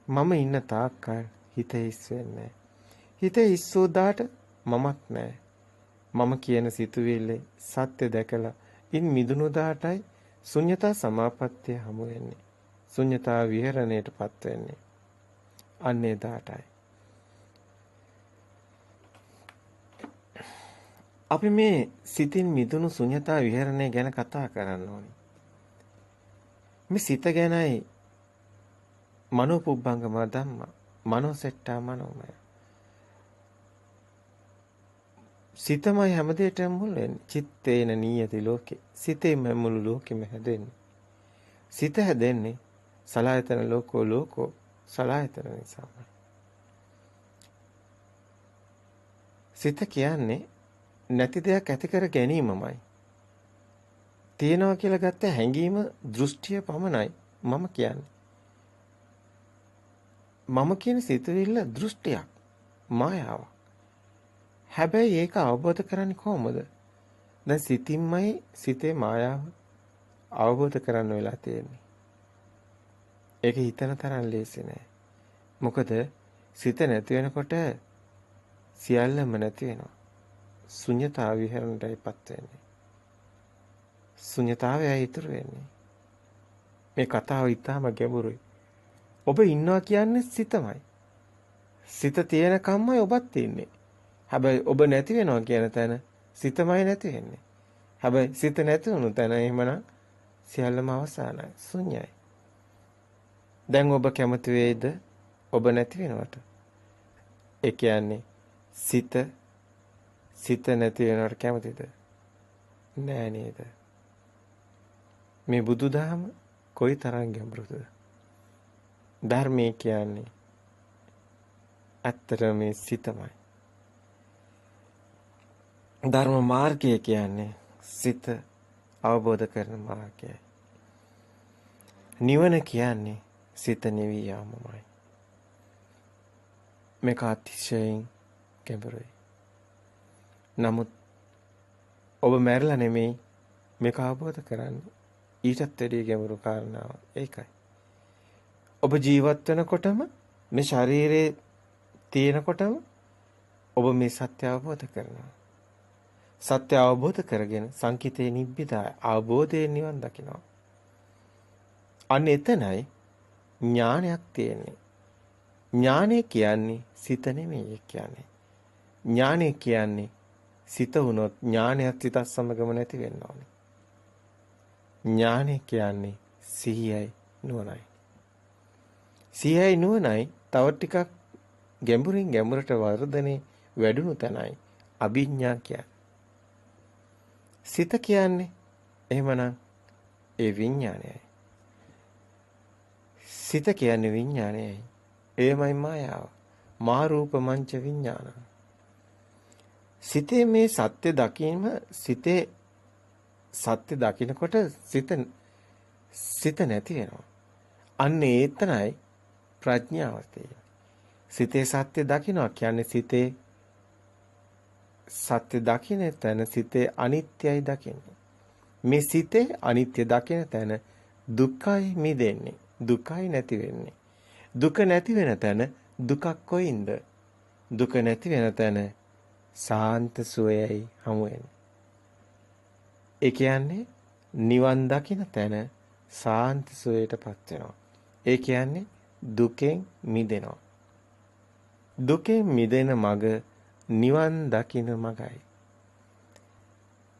මම ඉන්න තාක්කල් හිත හිස් වෙන්නේ. හිත හිස් වූදාට මමක් නැහැ. මම කියන සිතුවිල්ලේ සත්‍ය දැකලා ඉන් මිදුණු දාටයි ශුන්‍යතා සමාපත්තිය හමු වෙන්නේ. ශුන්‍යතා විහරණයටපත් වෙන්නේ. අන්නේ දාටයි. අපි මේ සිතින් මිදුණු ශුන්‍යතා විහරණය ගැන කතා කරන්න ඕනේ. මේ සිත ගැනයි මනෝපුබ්බංගම ධම්ම මනෝසෙට්ටා මනෝමය. සිතමයි හැමදේටම මුල් වෙන්නේ. චිත්තේන නීයති ලෝකේ. සිතේම මුළු ලෝකෙම හැදෙන්නේ. සිත හැදෙන්නේ සලආයතන ලෝකෝ සලආයතන නිසාමයි. සිත කියන්නේ නැති දෙයක් ඇති කර ගැනීමමයි. තියනවා කියලා ගත්ත හැඟීම දෘෂ්ටිය පමණයි මම කියන්නේ. මම කියන සිතුවිල්ල දෘෂ්ටියක්, මායාවක්. හැබැයි ඒක අවබෝධ කරන්නේ කොහොමද? දැන් සිතින්මයි සිතේ මායාව අවබෝධ කරන්න වෙලා තියෙන්නේ. ඒක හිතන තරම් ලේසි නෑ. මොකද සිත නැති වෙනකොට සියල්ලම නැති වෙනවා. ශුන්‍යතාව විහරණයටපත් වෙන්නේ. ශුන්‍යතාවයයි ඉතුරු වෙන්නේ. මේ කතාව ඊටාම ගැඹුරුයි. ඔබ ඉන්නවා කියන්නේ සිතමයි. සිත තියෙන කම්මයි ඔබත් ඉන්නේ. හැබැයි ඔබ නැති වෙනවා කියන තැන සිතමයි නැති වෙන්නේ. හැබැයි සිත නැති වුණු තැන එහෙමනම් සියල්ලම අවසానයි, ශුන්‍යයි. දැන් ඔබ කැමති වේද ඔබ නැති වෙනවට? ඒ කියන්නේ සිත නැති වෙනවට කැමතිද? නෑ නේද? මේ බුදුදහම කොයි තරම් ගැඹුරුද? ධර්මයේ කියන්නේ ඇත්තටම මේ සිතමයි. ධර්ම මාර්ගය කියන්නේ සිත අවබෝධ කරන මාර්ගයයි. නිවන කියන්නේ සිත නිවි යාමමයි. මේක අතිශයින් ගැඹුරුයි. නමුත් ඔබ මැරලා නෙමෙයි මේක අවබෝධ කරන්නේ. ඊටත් වැඩිය ගැඹුරු කාරණාවක් ඒකයි. ඔබ ජීවත් වෙනකොටම මේ ශරීරයේ තියෙනකොටම ඔබ මේ සත්‍ය අවබෝධ කරනවා. සත්‍ය අවබෝධ කරගෙන සංකිතේ නිබ්බිදා අවබෝධයෙන් නිවන් දකිනවා. අන්න එතනයි ඥානයක් තියෙන්නේ. ඥානය කියන්නේ සිත නෙමෙයි කියන්නේ. ඥානය කියන්නේ සිත වුණොත් ඥානයත් සිතත් සමගම නැති වෙන්න ඕනේ. ඥානය කියන්නේ සිහියයි නුවණයි. සිහියයි නුවණයි තව ටිකක් ගැඹුරින් ගැඹුරට වර්ධනේ වැඩුණු තැනයි අභිඥා කියන්නේ. සිත කියන්නේ එහෙමනම් ඒ විඥානයයි. සිත කියන්නේ විඥානයයි. එයමයි මායාව. මා රූප මංච විඥාන. සිතේ මේ සත්‍ය දකීම සිතේ සත්‍ය දකිනකොට සිත නැති වෙනවා. අන්න ඒතනයි ප්‍රඥාව තියෙන්නේ. සිතේ සත්‍ය දකින්නවා කියන්නේ සිතේ සත්‍ය දකින්න තැන සිතේ අනිත්‍යයි දකින්නේ. මේ සිතේ අනිත්‍ය දකින තැන දුක්ඛයි මිදෙන්නේ. දුකයි නැති වෙන්නේ. දුක නැති වෙන තැන දුකක් කොයින්ද? දුක නැති වෙන තැන සාන්ත සුවයයි හමු වෙන්නේ. ඒ කියන්නේ නිවන් දකින තැන සාන්ත සුවයටපත් වෙනවා. ඒ කියන්නේ දුකෙන් මිදෙනවා. දුකෙන් මිදෙන මඟ නිවන් දකින මඟයි.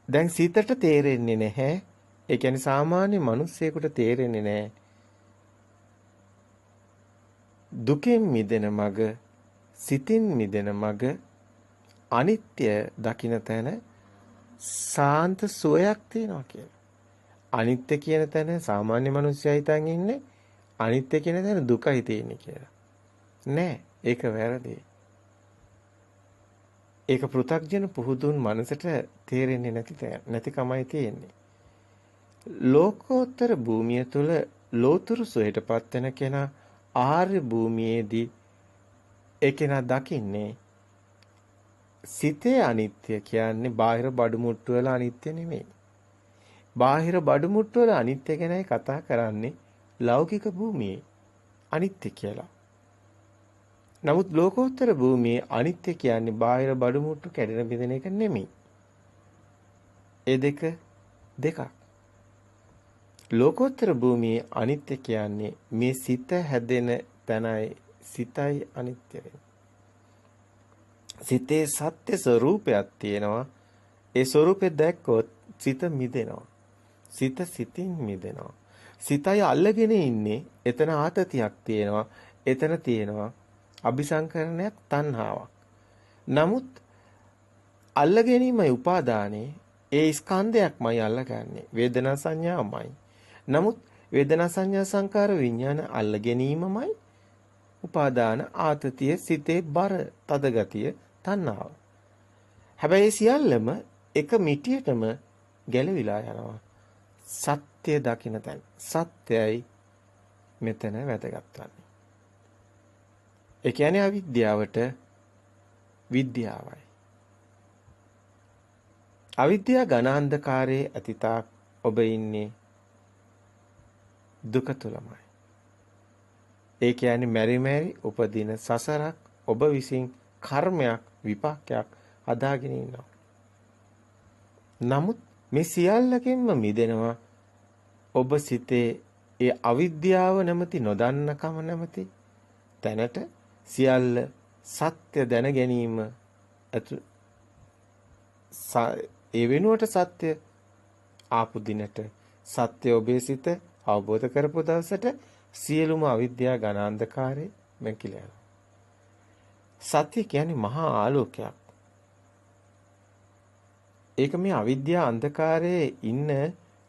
දැන් සිතට තේරෙන්නේ නැහැ. ඒ කියන්නේ සාමාන්‍ය මිනිස්සෙකුට තේරෙන්නේ නැහැ. දුකෙන් මිදෙන මඟ, සිතින් මිදෙන මඟ, අනිත්‍ය දකින තැන සාන්ත සුවයක් තියෙනවා කියලා. අනිත්‍ය කියන තැන සාමාන්‍ය මිනිස්සයා හිතන් ඉන්නේ අනිත්‍ය කියන තැන දුකයි තියෙන්නේ කියලා. නෑ, ඒක වැරදි. ඒක පෘථග්ජන පුහුදුන් මනසට තේරෙන්නේ නැතිකමයි තියෙන්නේ. ලෝකෝත්තර භූමිය තුල ලෝතුරු සොයටපත් වෙන කෙනා ආර්ය භූමියේදී ඒ කෙනා දකින්නේ සිතේ අනිත්‍ය කියන්නේ බාහිර බඩු මුට්ටු වල අනිත්‍ය නෙමෙයි. බාහිර බඩු මුට්ටු වල අනිත්‍ය ගැනයි කතා කරන්නේ ලෞකික භූමියේ අනිත්‍ය කියලා. නමුත් ලෝකෝත්තර භූමියේ අනිත්‍ය කියන්නේ බාහිර බඩු මුට්ටු කැඩෙන බිඳෙන එක නෙමෙයි. ඒ දෙකක්. ලෝකෝත්තර භූමියේ අනිත්‍ය කියන්නේ මේ සිත හැදෙන තැනයි සිතයි අනිත්‍ය වෙන්නේ. සිතේ සත්‍ය ස්වરૂපයක් තියෙනවා. ඒ ස්වરૂපය දැක්කොත් සිත මිදෙනවා. සිත සිතින් මිදෙනවා. සිතයි අල්ලගෙන ඉන්නේ. එතන ආතතියක් තියෙනවා. එතන තියෙනවා අபிසංකරණයක් තණ්හාවක්. නමුත් අල්ල ගැනීමයි උපාදානේ. ඒ ස්කන්ධයක්මයි අල්ලගන්නේ. වේදනා සංඥාමයි. නමුත් වේදනා සංඥා සංකාර විඥාන අල්ල ගැනීමමයි උපාදාන ආතතිය සිතේ බර තද ගතිය තණ්හාව. හැබැයි සියල්ලම එක මිටියටම ගැලවිලා යනවා. සත්‍ය දකින්න තැන. සත්‍යයි මෙතන වැදගත් වන්නේ. ඒ කියන්නේ අවිද්‍යාවට විද්‍යාවයි. අවිද්‍යාව ඝන අන්ධකාරයේ අතීතක් ඔබ ඉන්නේ දුක තුලමයි. ඒ කියන්නේ මෙරි මෙරි උපදින සසරක් ඔබ විසින් කර්මයක් විපාකයක් අදාගෙන ඉන්නවා. නමුත් මේ සියල්ලකින්ම මිදෙනවා ඔබ සිතේ ඒ අවිද්‍යාව නැමැති නොදන්නකම නැමැති තැනට සියල්ල සත්‍ය දැන ගැනීම ඒ වෙනුවට සත්‍ය ආපු දිනට සත්‍ය ඔබේ සිත අවබෝධ කරපු දවසට සියලුම අවිද්‍යාව ඝන අන්ධකාරේ මැකිලා යනවා. සත්‍ය කියන්නේ මහා ආලෝකයක්. ඒක මේ අවිද්‍යාව අන්ධකාරයේ ඉන්න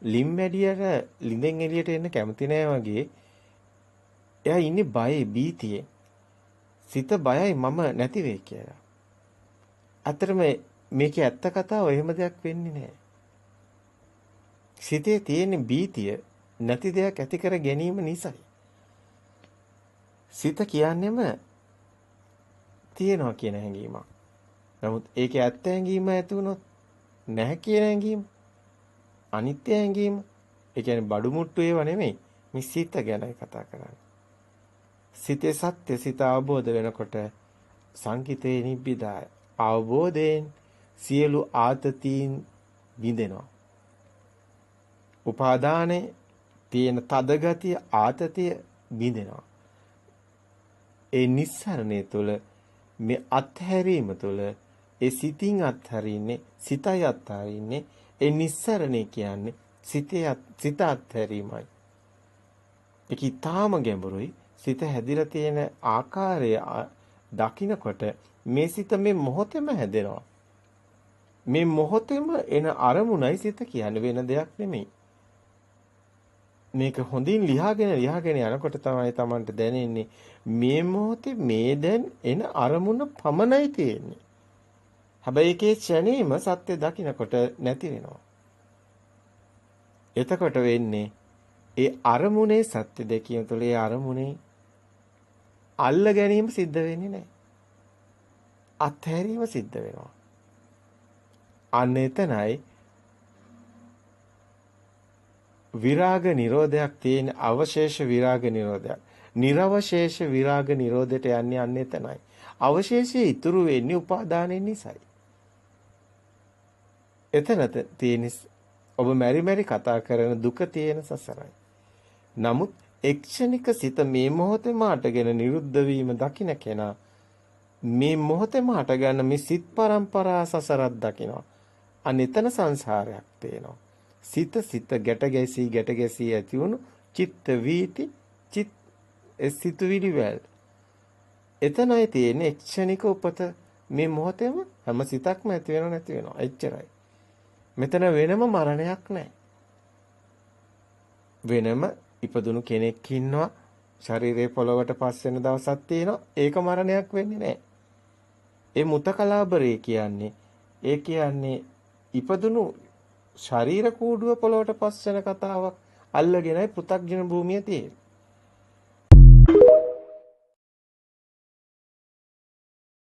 ලිම්මැඩියට ලිඳෙන් එළියට එන්න කැමති නෑ වගේ. එයා ඉන්නේ බයේ බීතියේ. සිත බයයි මම නැති වෙයි කියලා. අතරම මේකේ ඇත්ත කතාව එහෙම දෙයක් වෙන්නේ නෑ. සිතේ තියෙන බීතිය නැති දෙයක් ඇති කර ගැනීම නිසායි. සිත කියන්නේම තියෙනවා කියන හැඟීමක්. නමුත් ඒකේ ඇත්ත හැඟීම ඇති වුණොත් නැහැ කියන හැඟීම අනිත්‍ය හැඟීම ඒ කියන්නේ බඩු මුට්ටු ඒව නෙමෙයි මේ සිත ගැනයි කතා කරන්නේ. සිතේ සත්‍ය සිත අවබෝධ වෙනකොට සංකිතේ නිබ්බිදාය අවබෝධයෙන් සියලු ආතතීන් විඳෙනවා. උපාදානේ තියෙන තද ගතිය ආතතිය විඳෙනවා. ඒ නිස්සරණය තුළ මේ අත්හැරීම තුළ ඒ සිතින් අත්හරින්නේ සිතයි අත්හරින්නේ ඒ නිස්සරණේ කියන්නේ සිත අත්හැරීමයි. ඒක ඊටාම ගැඹුරුයි. සිත හැදිලා තියෙන ආකාරය දකිනකොට මේ සිත මේ මොහොතේම හැදෙනවා. මේ මොහොතේම එන අරමුණයි සිත කියන්නේ වෙන දෙයක් නෙමෙයි. මේක හොඳින් ලියාගෙන යනකොට තමයි Tamanට දැනෙන්නේ මේ මොහොතේ මේ දැන් එන අරමුණ පමණයි තියෙන්නේ. හැබැයි ඒකේ ක්ෂණේම සත්‍ය දකින්නකොට නැති වෙනවා. එතකොට වෙන්නේ ඒ අරමුණේ සත්‍ය දැකීම තුළ ඒ අරමුණේ අල්ල ගැනීම සිද්ධ වෙන්නේ නැහැ. අත්හැරීම සිද්ධ වෙනවා. අන්න එතනයි විරාග නිරෝධයක් තියෙන අවශේෂ විරාග නිරෝධයක්. නිර්වශේෂ විරාග නිරෝධයට යන්නේ අන්න එතනයි. අවශේෂයේ ඉතුරු වෙන්නේ උපාදානෙන් නිසායි. එතන තියෙන ඔබ මෙරි කතා කරන දුක තියෙන සසරයි. නමුත් එක්ෂණික සිත මේ මොහොතේම අටගෙන නිරුද්ධ වීම දකින්න කෙනා මේ මොහොතේම අටගන්න මේ සිත් පරම්පරා සසරක් දකිනවා. අනිතන සංසාරයක් තේනවා. සිත ගැට ගැසී ඇති වුණු චිත්ත වීති සිතුවිලි වල එතනයි තියෙන එක්ෂණික උපත මේ මොහොතේම හැම සිතක්ම ඇති වෙනව නැති වෙනවා එච්චරයි. මෙතන වෙනම මරණයක් නැහැ. වෙනම ඉපදුණු කෙනෙක් ඉන්නවා ශරීරේ පොළවට පස් වෙන දවසක් තියෙනවා ඒක මරණයක් වෙන්නේ නැහැ. ඒ මුතකලාබරේ කියන්නේ ඒ කියන්නේ ඉපදුණු ශරීර කූඩුව පොළවට පස් වෙන කතාවක් අල්ලගෙනයි පෘථග්ජන භූමිය තියෙන්නේ.